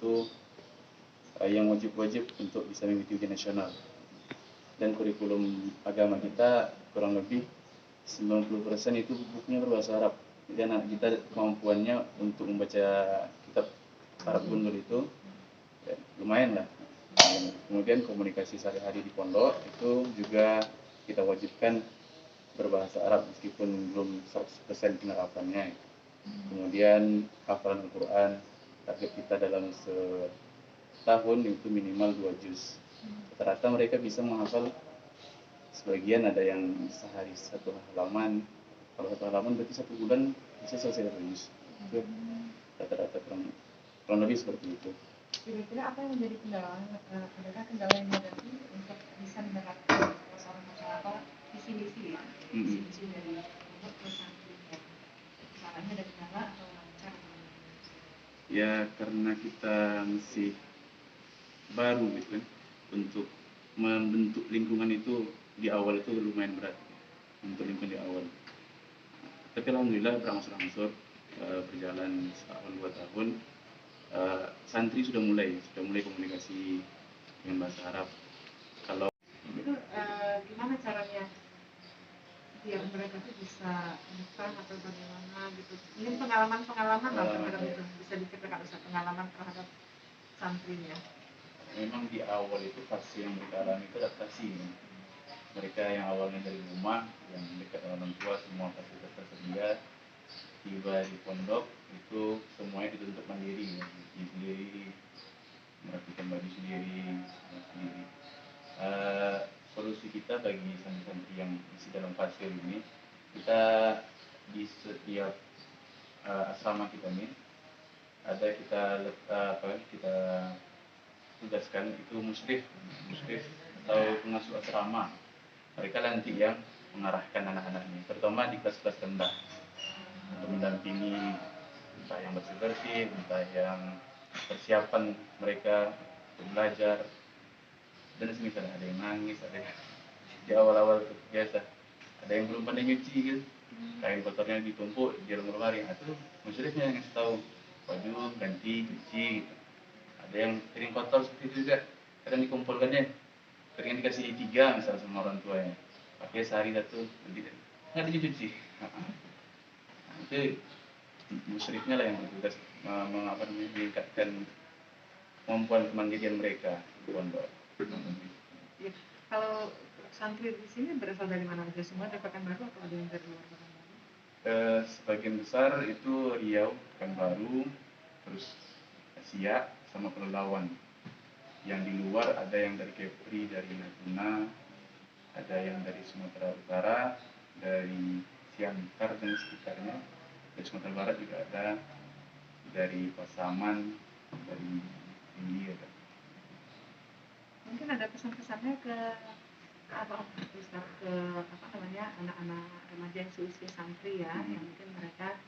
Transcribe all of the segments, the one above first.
itu yang wajib-wajib untuk bisa mengikuti ujian nasional. Dan kurikulum agama kita kurang lebih 90% itu bukunya berbahasa Arab. Jadi anak kita kemampuannya untuk membaca kitab Arab Gundul itu ya, lumayan lah. Kemudian komunikasi sehari-hari di pondok itu juga kita wajibkan berbahasa Arab meskipun belum 100% penerapannya. Kemudian hafalan Al-Quran, target kita dalam setahun itu minimal 2 juz. Rata-rata mereka bisa menghafal, sebagian ada yang sehari 1 halaman. Kalau 1 halaman berarti 1 bulan bisa selesai 1 juz. Itu rata-rata kurang lebih seperti itu. Kira-kira apa yang menjadi kendala yang dihadapi untuk bisa menerapkan masalah visi-misi ya, visi-misi dari pondok ke santri ya? Salahnya ada kendala atau lancar? Ya karena kita masih baru gitu kan, untuk membentuk lingkungan itu di awal itu lumayan berat, untuk lingkungan di awal. Tapi alhamdulillah berangsur-angsur berjalan setahun 2 tahun, santri sudah mulai komunikasi dengan bahasa Arab. Kalau itu gimana caranya biar mereka tuh bisa buka atau bagaimana gitu? Ini pengalaman lah terhadap itu, bisa diceritakan pengalaman terhadap santrinya. Memang di awal itu fase yang mereka alami itu adaptasi. Mereka yang awalnya dari rumah, yang dekat dengan orang tua, semua fasilitas tersedia, tiba di pondok itu semuanya dituntut mandiri, sendiri, merapikan baju sendiri. Solusi kita bagi santri-santri yang masih dalam fase ini, kita di setiap asrama kita ini ada kita tugaskan itu musyrif atau pengasuh asrama. Mereka nanti yang mengarahkan anak-anak ini, terutama di kelas-kelas rendah, untuk mendampingi entah yang bersih-bersih, entah yang persiapan mereka untuk belajar, dan semisal ada yang nangis, ada yang di awal-awal biasa, ada yang belum pandai nyuci gitu, kain kotornya ditumpuk di dalam lemari, itu musyrifnya yang ngasih tahu, baju ganti, cuci gitu. Ada yang piring kotor seperti itu juga, kadang dikumpulkannya, piringnya dikasih 3 misalnya sama orang tuanya, pakai sehari 1, nanti nggak dicuci. Itu musyrifnya lah yang bertugas meningkatkan kemampuan kemandirian mereka di pondok. Ya, kalau santri di sini berasal dari mana aja? Semua dari Pekanbaru atau ada yang dari luar Pekanbaru? Sebagian besar itu Riau, Pekanbaru, terus Siak sama Pelalawan. Yang di luar ada yang dari Kepri, dari Natuna, ada yang dari Sumatera Utara, dari Siantar dan sekitarnya, dari Sumatera Barat juga ada, dari Pasaman, dari Tinggi ada. Mungkin ada pesan-pesannya ke anak-anak remaja yang seusia santri ya, yang mungkin mereka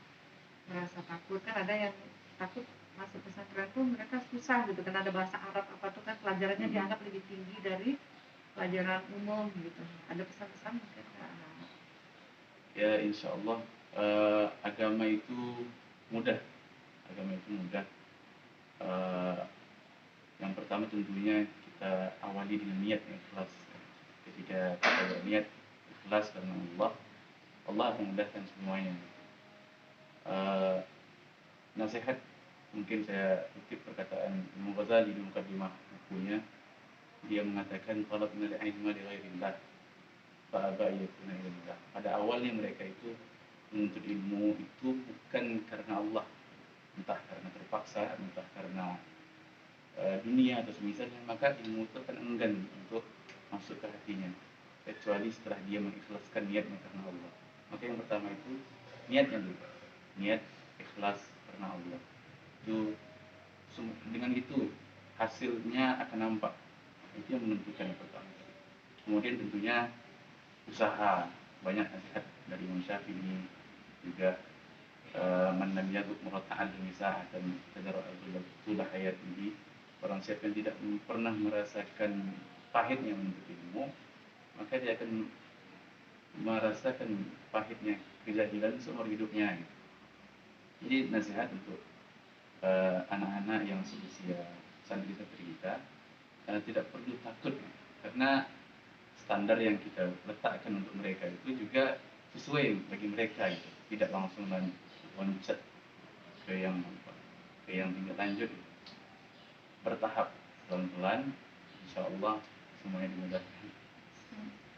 merasa takut, kan ada yang takut masuk pesantren tuh mereka susah gitu, kan ada bahasa Arab apa tuh kan pelajarannya dianggap lebih tinggi dari pelajaran umum gitu. Ada pesan-pesan mungkin ke anak-anak? Ya insya Allah agama itu mudah. Yang pertama tentunya kita awali dengan niat yang ikhlas. Ketika kita berniat ikhlas karena Allah akan mudahkan semuanya. Nasihat mungkin saya kutip perkataan Imam Ghazali di mukadimah bukunya. Dia mengatakan talab minal ilmi li ghairillah fa aba yakuna illallah. Pada awalnya mereka itu menuntut ilmu itu bukan karena Allah, entah karena terpaksa, entah karena dunia atau semisalnya, maka ilmu itu akan enggan untuk masuk ke hatinya kecuali setelah dia mengikhlaskan niatnya karena Allah. Maka yang pertama itu niatnya dulu, niat ikhlas karena Allah. Itu dengan itu hasilnya akan nampak. Itu yang menentukan yang pertama. Kemudian tentunya usaha, banyak nasihat dari Imam Syafi'i juga, man lam yaduk murata'al misah dan tajarra'ul hayat ini, orang siapa yang tidak pernah merasakan pahitnya menuntut ilmu, maka dia akan merasakan pahitnya kejahilan seumur hidupnya. Jadi nasihat untuk anak-anak yang seusia santri-santri kita tidak perlu takut, karena standar yang kita letakkan untuk mereka itu juga sesuai bagi mereka gitu. Tidak langsung loncat ke yang tingkat lanjut gitu. Bertahap, pelan-pelan, insya Allah semuanya dimudahkan.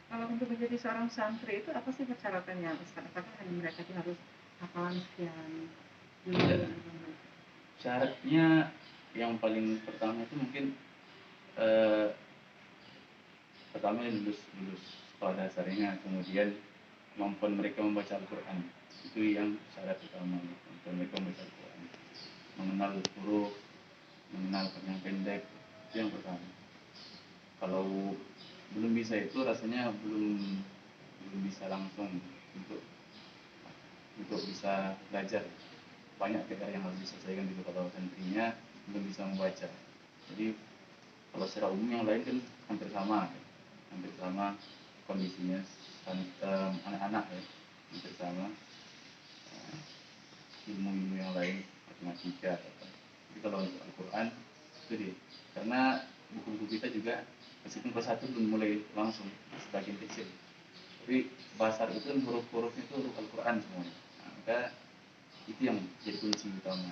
Kalau untuk menjadi seorang santri itu apa sih persyaratannya? Apakah hanya mereka harus hafalan sekian? Syaratnya yang paling pertama itu mungkin pertama lulus sekolah dasarnya, kemudian kemampuan mereka membaca Al-Quran, itu yang syarat utama, kemampuan mereka membaca Al-Quran, mengenal huruf, mengenal panjang pendek, itu yang pertama. Kalau belum bisa itu rasanya belum bisa langsung untuk bisa belajar. Banyak PR yang harus diselesaikan gitu kalau santrinya belum bisa membaca. Jadi kalau secara umum yang lain kan hampir sama kondisinya, anak-anak ya hampir sama, ilmu yang lain matematika. Tapi kalau untuk Al-Quran itu deh, karena buku-buku kita juga meskipun kelas 1 belum mulai langsung, sebagian kecil, tapi bahasa itu kan huruf-hurufnya itu huruf Al-Quran semuanya. Nah, maka itu yang jadi kunci utama,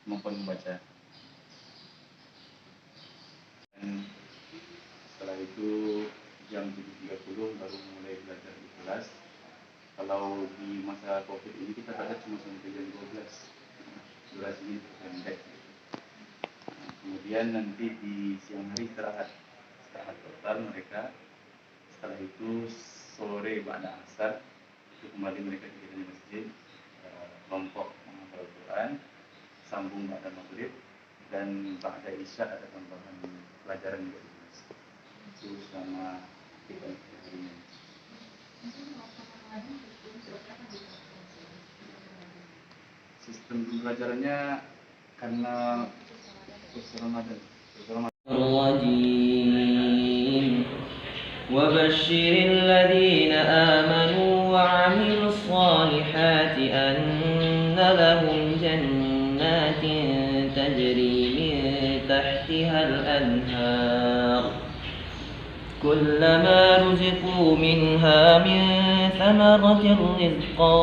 kemampuan membaca. Dan setelah itu jam 7.30 baru mulai belajar di kelas. Kalau di masa COVID ini kita belajar cuma sampai jam 12, durasinya pendek. Nah, kemudian nanti di siang hari istirahat total mereka. Setelah itu sore ba'da asar itu kembali mereka ke masjid, kelompok menghafal Al-Quran, sambung ba'da maghrib, dan ba'da isya ada tambahan pelajaran juga di kelas. Itu selama 3 hari ini. Sistem pembelajarannya karena khusus Ramadan. وبشر الذين آمنوا وعملوا الصالحات أن لهم جنات تجري من تحتها الأنهار كلما رزقوا منها من ثمرة رزقا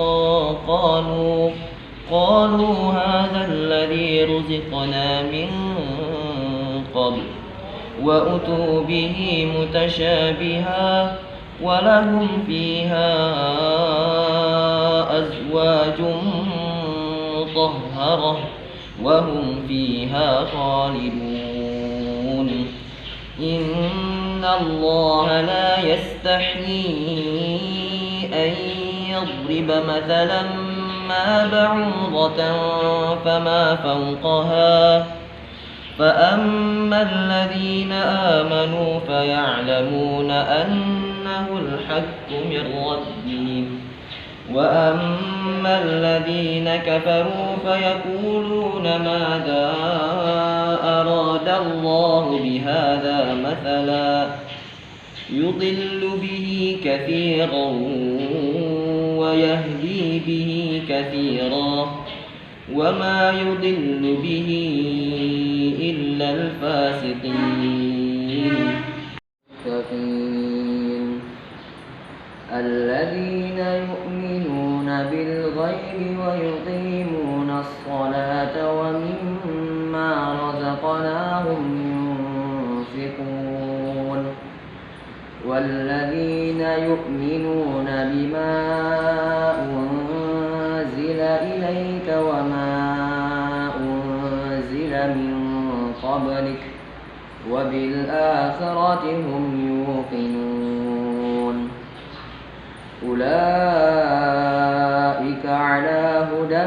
قالوا هذا الذي رزقنا من قبل وأتوا به متشابها ولهم فيها أزواج مطهرة وهم فيها خالدون إن الله لا يستحيي أن يضرب مثلا ما بعوضة فما فوقها فأما الذين آمنوا فيعلمون أنه الحق من ربهم وأما الذين كفروا فيقولون ماذا أراد الله بهذا مثلا يضل به كثيرا ويهدي به كثيرا وما يضل به إلا الفاسقين الذين يؤمنون بالغيب ويقيمون الصلاة ومما رزقناهم ينفقون والذين يؤمنون بما أنزل إليك وما أنزل من قبلك وبالآخرة هم يوقنون أولئك على هدى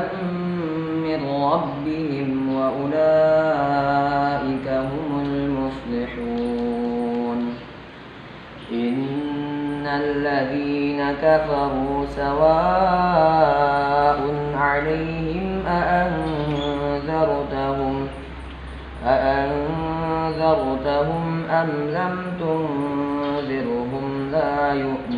من ربهم وأولئك هم المفلحون إن الذين كفروا سواء عليهم أأنذرتهم أم لم تنذرهم لا يؤمنون